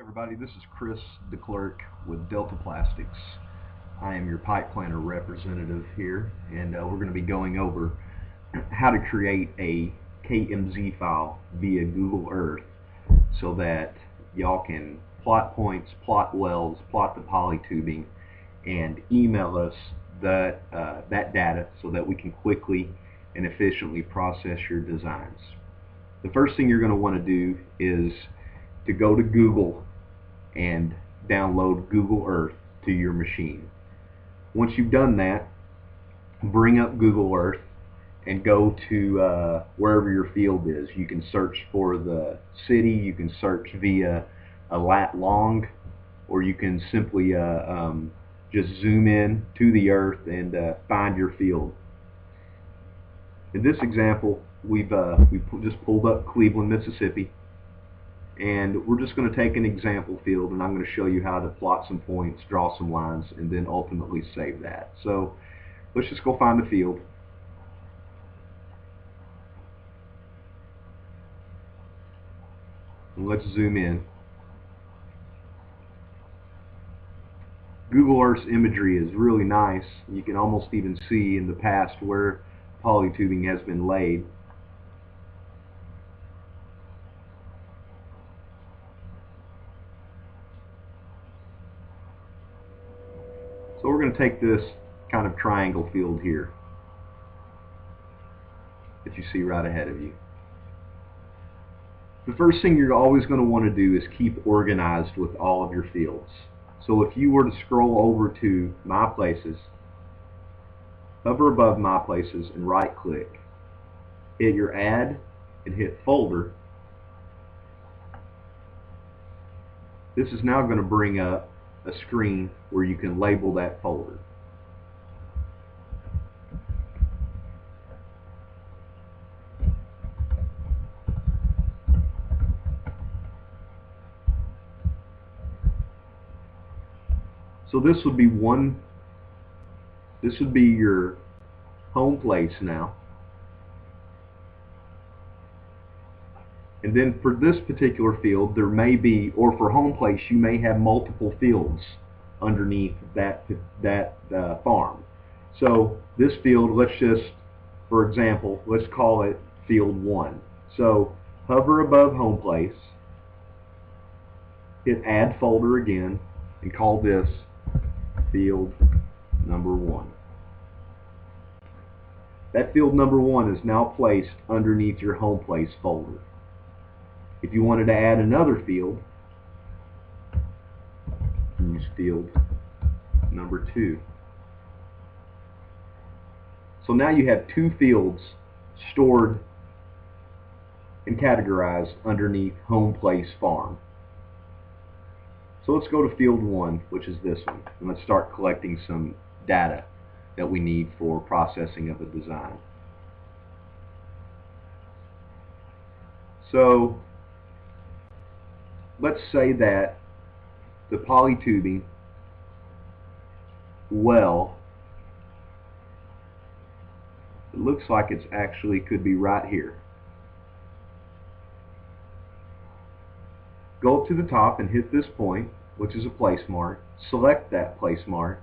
Everybody, this is Chris DeClerc with Delta Plastics. I am your pipe planner representative here, and we're going to be going over how to create a KMZ file via Google Earth so that y'all can plot points, plot wells, plot the polytubing, and email us that data so that we can quickly and efficiently process your designs. The first thing you're going to want to do is to go to Google and download Google Earth to your machine. Once you've done that, bring up Google Earth and go to wherever your field is. You can search for the city, you can search via a lat long, or you can simply just zoom in to the earth and find your field. In this example, we just pulled up Cleveland, Mississippi, and we're just going to take an example field, and I'm going to show you how to plot some points, draw some lines, and then ultimately save that. So let's just go find the field. And let's zoom in. Google Earth's imagery is really nice. You can almost even see in the past where polytubing has been laid. So we're going to take this kind of triangle field here that you see right ahead of you. The first thing you're always going to want to do is keep organized with all of your fields. So if you were to scroll over to My Places, hover above My Places and right click, hit your Add and hit Folder. This is now going to bring up a screen where you can label that folder. So this would be your home place now. And then for this particular field, there may be, or for home place, you may have multiple fields underneath that farm. So this field, let's just, for example, let's call it field 1. So hover above home place, hit Add Folder again, and call this field number 1. That field number 1 is now placed underneath your home place folder. If you wanted to add another field, use field number 2. So now you have 2 fields stored and categorized underneath home place farm. So let's go to field 1, which is this one, and let's start collecting some data that we need for processing of a design. So let's say that the polytubing well, it looks like it's actually could be right here. Go up to the top and hit this point, which is a place mark. Select that place mark.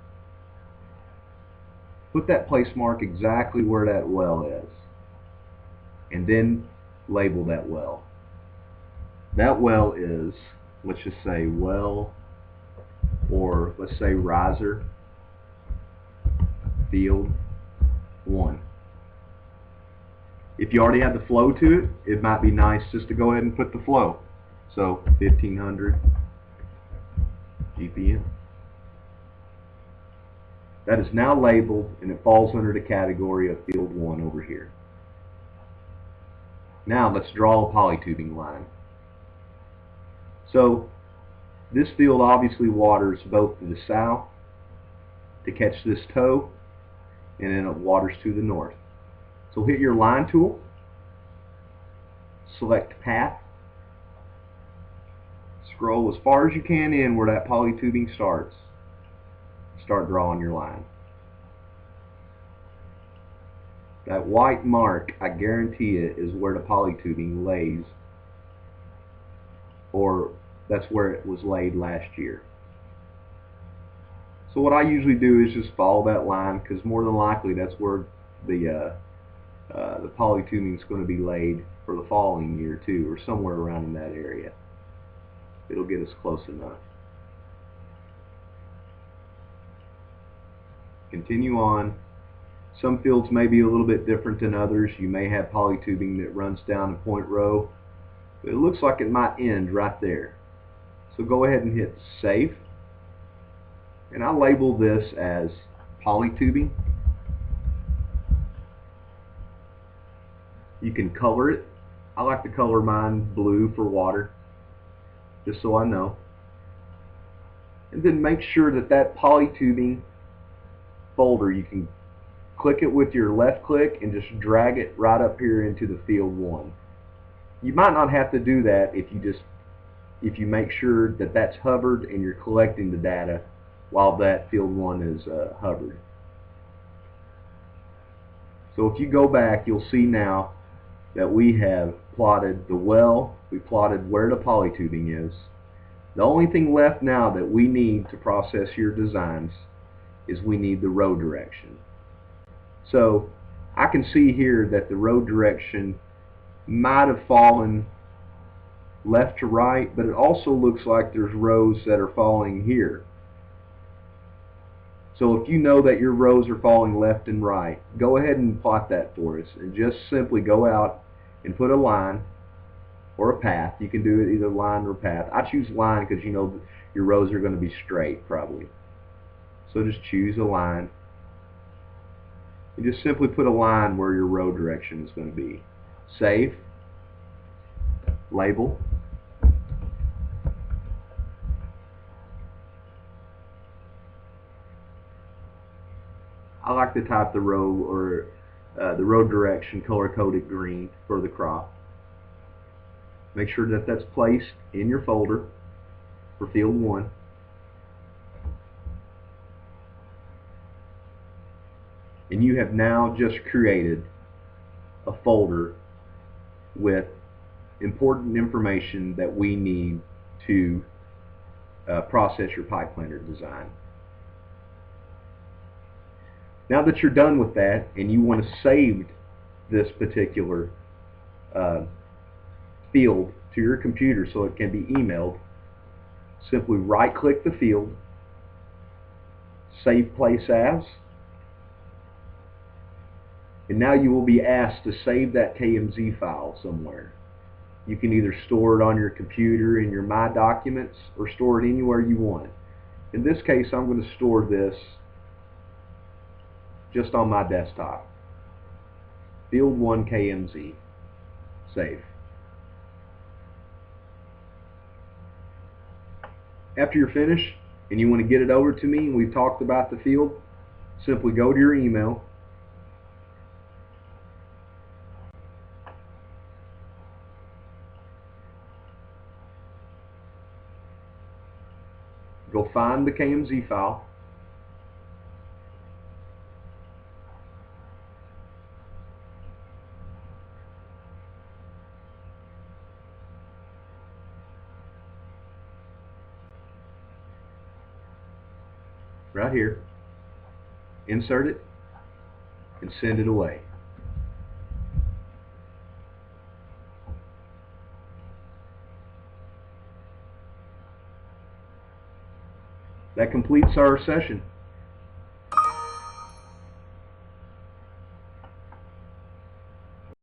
Put that place mark exactly where that well is, and then label that well. That well is, let's just say well, or let's say riser field 1. If you already have the flow to it, it might be nice just to go ahead and put the flow. So 1500 GPM. That is now labeled, and it falls under the category of field 1 over here. Now let's draw a polytubing line. So this field obviously waters both to the south to catch this toe, and then it waters to the north. So hit your line tool, select path, scroll as far as you can in where that polytubing starts, start drawing your line. That white mark, I guarantee it, is where the polytubing lays or that's where it was laid last year. So what I usually do is just follow that line, because more than likely that's where the polytubing is going to be laid for the following year too, or somewhere around in that area. It'll get us close enough. Continue on. Some fields may be a little bit different than others. You may have polytubing that runs down a point row, but it looks like it might end right there. So go ahead and hit save, and I'll label this as polytubing. You can color it. I like to color mine blue for water, just so I know. And then make sure that that polytubing folder, you can click it with your left click and just drag it right up here into the field 1. You might not have to do that if you make sure that that's hovered and you're collecting the data while that field 1 is hovered. So if you go back, you'll see now that we have plotted the well, we plotted where the polytubing is. The only thing left now that we need to process your designs is we need the row direction. So I can see here that the row direction might have fallen left to right, but it also looks like there's rows that are falling here. So if you know that your rows are falling left and right, go ahead and plot that for us, and just simply go out and put a line or a path. You can do it either line or path. I choose line because you know your rows are going to be straight probably. So just choose a line. And just simply put a line where your row direction is going to be. Save. Label. I like to type the row or the row direction color-coded green for the crop. Make sure that that's placed in your folder for field 1. And you have now just created a folder with important information that we need to process your pipe planter design. Now that you're done with that and you want to save this particular field to your computer so it can be emailed, simply right click the field, save place as, and now you will be asked to save that KMZ file somewhere. You can either store it on your computer in your My Documents or store it anywhere you want. In this case, I'm going to store this just on my desktop. Field 1 KMZ. Save. After you're finished and you want to get it over to me and we've talked about the field, simply go to your email, go find the KMZ file, right here, insert it, and send it away. That completes our session.